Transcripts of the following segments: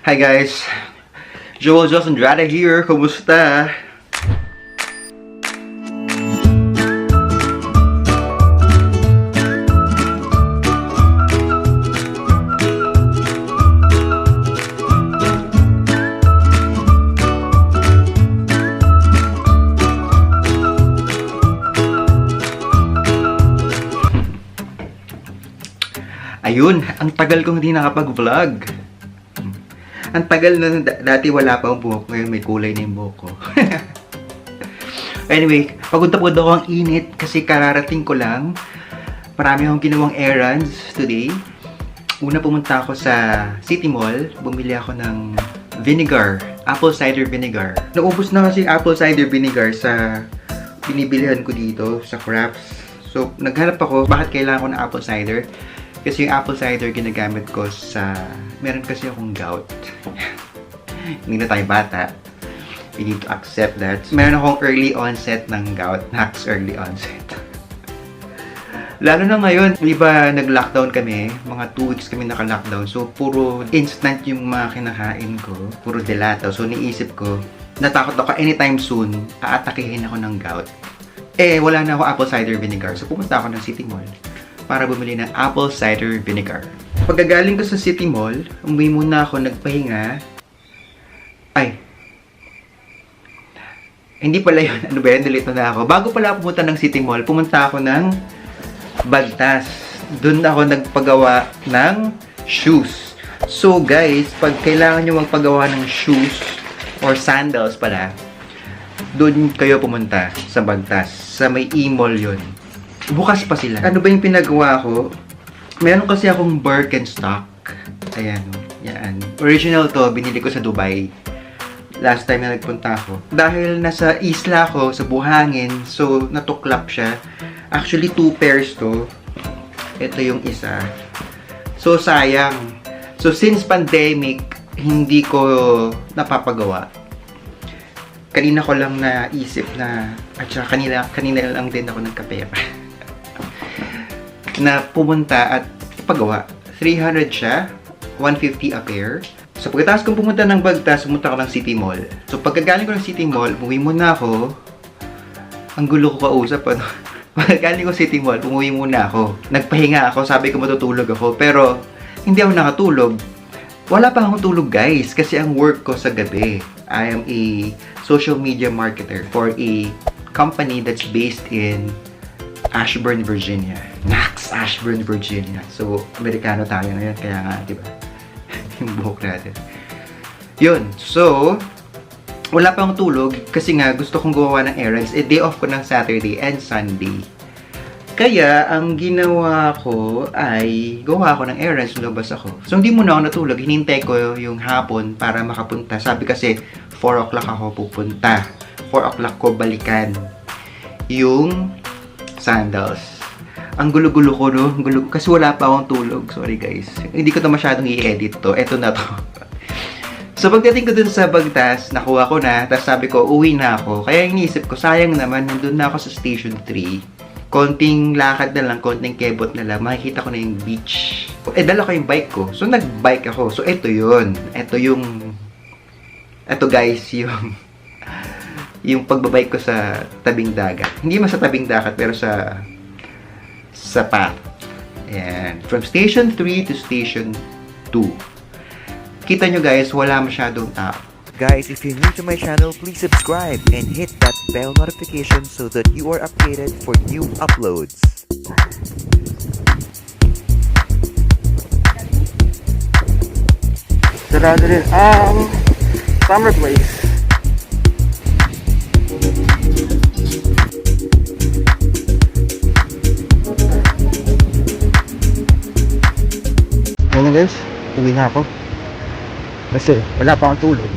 Hi guys, Joel Jos Andrade here. Kumusta? Ayun, ang tagal kong hindi nakapag-vlog. Ang tagal na dati wala pa ang buhok, ngayon may kulay na yung buhok ko. Anyway, pagod ako ang init kasi kararating ko lang. Marami akong ginawang errands today. Una pumunta ako sa City Mall, bumili ako ng vinegar, apple cider vinegar. Naubos na kasi apple cider vinegar sa binibilihan ko dito sa Crafts. So, naghanap ako, bakit kailangan ko ng apple cider? Kasi yung apple cider ginagamit ko sa... Meron kasi akong gout. Hindi na tayo bata. We need to accept that. Meron akong early onset ng gout. Nax early onset. Lalo na ngayon, di ba nag-lockdown kami? Mga 2 weeks kami naka-lockdown. So, puro instant yung mga kinakain ko. Puro delata. So, niisip ko, natakot ako anytime soon, aatakihin ako ng gout. Eh, wala na ako apple cider vinegar. So, pumunta ako ng City Mall para bumili ng apple cider vinegar. Pagkagaling ko sa City Mall, umuwi muna ako, nagpahinga. Ay. Hindi pala yun. Ano ba yan? Nalito na ako. Bago pala pumunta ng City Mall, pumunta ako ng Bagtas. Doon ako nagpagawa ng shoes. So guys, pag kailangan nyo magpagawa ng shoes or sandals pala, doon kayo pumunta sa Bagtas. Sa may e-mall yun. Bukas pa sila. Ano ba yung pinagawa ko? Meron kasi akong Birkenstock. Ayan, yan. Original to, binili ko sa Dubai. Last time na nagpunta ako. Dahil nasa isla ko, sa buhangin, so natuklap siya. Actually, 2 pairs to. Ito yung isa. So, sayang. So, since pandemic, hindi ko napapagawa. Kanina ko lang naisip na, at saka kanina lang din ako nagkapera. Na pumunta at ipagawa. 300 siya, 150 a pair. So pagkatapos kong pumunta ng Bagtas, pumunta ako ng City Mall. So pagkagaling ko ng City Mall, umuwi muna ako. Ang gulo ko kausap, ano? Pagkagaling ko City Mall, umuwi muna ako. Nagpahinga ako, sabi ko matutulog ako. Pero hindi ako nakatulog. Wala pa akong tulog guys, kasi ang work ko sa gabi. I am a social media marketer for a company that's based in Ashburn, Virginia. Nax, Ashburn, Virginia. So, Amerikano tayo ngayon, kaya nga, di ba? Yung buhok natin. Yun. So, wala pa akong tulog kasi nga gusto kong gawa ng errands. Day off ko ng Saturday and Sunday. Kaya, ang ginawa ko ay gawa ko ng errands, lumabas ako. So, hindi muna ako natulog. Hinintay ko yung hapon para makapunta. Sabi kasi, 4 o'clock ako pupunta. 4 o'clock ko balikan yung sandals. Ang gulo-gulo ko, no? Gulo, kasi wala pa akong tulog. Sorry, guys. Hindi ko to masyadong i-edit to. Eto na to. So, pagdating ko dun sa Bagtas, nakuha ko na. Tapos sabi ko, uwi na ako. Kaya iniisip ko, sayang naman, nandun na ako sa Station 3. Konting lakad na lang, konting kebot na lang. Makikita ko na yung beach. Eh, dala ko yung bike ko. So, nag-bike ako. So, eto yun. Eto yung... Eto, guys, yung pagbabike ko sa tabing dagat. Hindi man sa tabing dagat, pero sa path. Ayan. From Station 3 to Station 2. Kita nyo guys, wala masyadong tao. Guys, if you're new to my channel, please subscribe and hit that bell notification so that you are updated for new uploads. Sarado rin ang summer place. Ano guys, uwi na ako. Kasi wala pa akong tulog.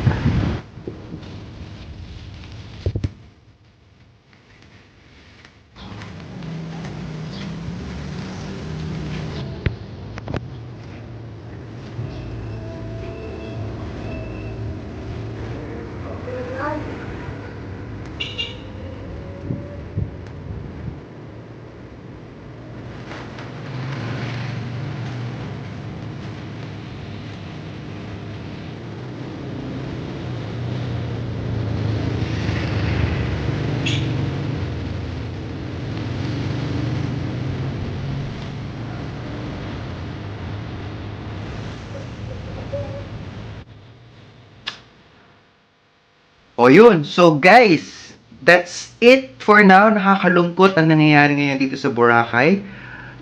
O yun. So guys, that's it for now. Nakakalungkot ang nangyayari ngayon dito sa Boracay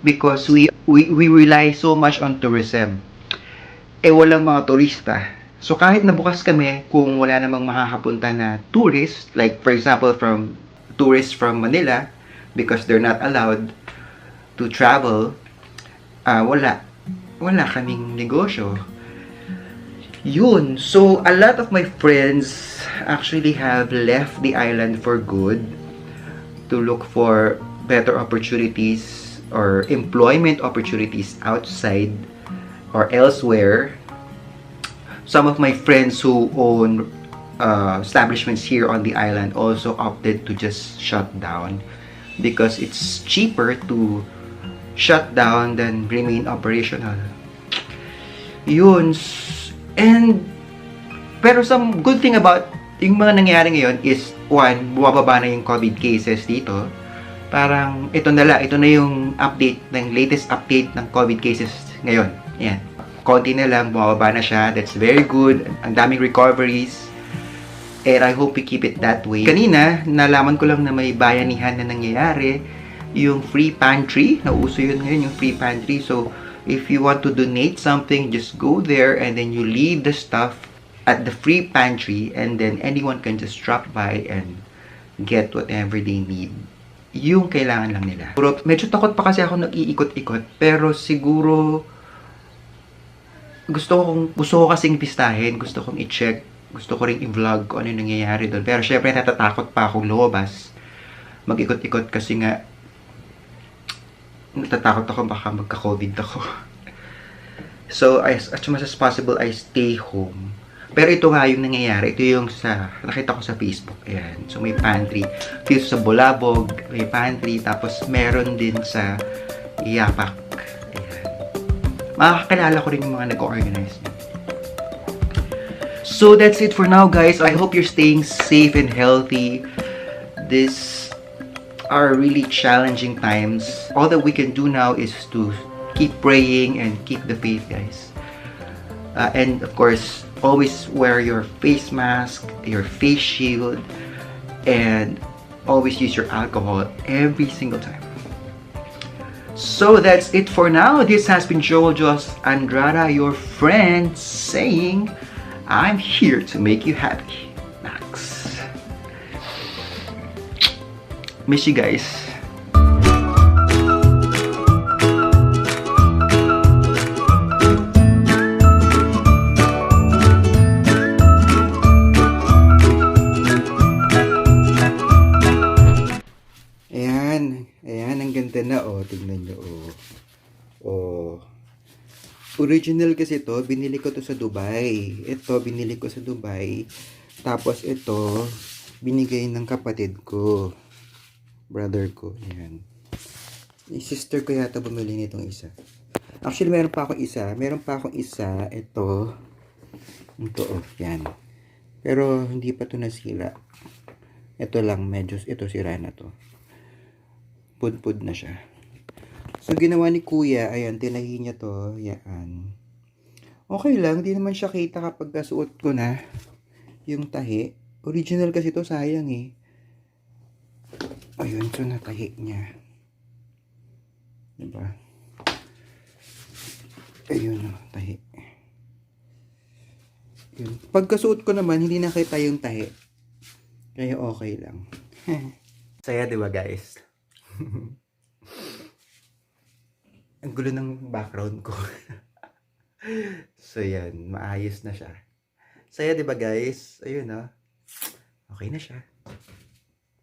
because we rely so much on tourism. Walang mga turista. So kahit nabukas kami, kung wala namang makakapunta na tourist, like for example tourists from Manila, because they're not allowed to travel, wala kaming negosyo. Yun. So, a lot of my friends actually have left the island for good to look for better opportunities or employment opportunities outside or elsewhere. Some of my friends who own establishments here on the island also opted to just shut down because it's cheaper to shut down than remain operational. Yun. Pero some good thing about yung mga nangyayari ngayon is, one, bumababa na yung COVID cases dito. Parang ito na yung latest update ng COVID cases ngayon. Yan. Konti na lang, bumababa na siya. That's very good. Ang daming recoveries. And I hope we keep it that way. Kanina, nalaman ko lang na may bayanihan na nangyayari. Yung free pantry. Nauso yun ngayon, yung free pantry. So, if you want to donate something, just go there and then you leave the stuff at the free pantry and then anyone can just drop by and get whatever they need. Yung kailangan lang nila. Pero medyo takot pa kasi ako nag-iikot-ikot, pero siguro gusto ko kasing pistahin, gusto kong i-check, gusto ko ring i-vlog kung ano yung nangyayari doon. Pero syempre natatakot pa akong lumabas, mag-ikot-ikot kasi nga natatakot ako baka magka-COVID ako. So, as much as possible, I stay home. Pero ito nga yung nangyayari. Ito yung nakita ko sa Facebook. Ayan. So, may pantry. Dito sa Bulabog, may pantry. Tapos, meron din sa Yapak. Ayan. Makakakilala ko rin yung mga nag-organize. So, that's it for now, guys. I hope you're staying safe and healthy. This are really challenging times. All that we can do now is to keep praying and keep the faith, guys. And of course, always wear your face mask, your face shield, and always use your alcohol every single time. So that's it for now. This has been Joel Jos Andrada, your friend, saying, I'm here to make you happy. Max. Miss you guys. Ayan, ang ganda na, oh, tingnan nyo, oh. Original kasi to, binili ko to sa Dubai. Ito, binili ko sa Dubai. Tapos ito, binigay ng kapatid ko. Brother ko, ayan. Yung sister ko yata bumili nitong isa. Actually, meron pa akong isa. Ito, oh, yan. Pero, hindi pa to nasira. Ito lang, ito sira na to. Pudpud na siya. So, ginawa ni kuya, ayan, tinahi niya to, yan. Okay lang, di naman siya kita kapag kasuot ko na yung tahi. Original kasi to, sayang eh. Ayun, so natahi niya. Diba? Ayun, tahi. Yun. Pagkasuot ko naman, hindi nakita yung tahi. Kaya okay lang. Saya, diba guys? Ang gulo ng background ko. So yan, maayos na siya. Saya, diba guys? Ayun, okay na siya.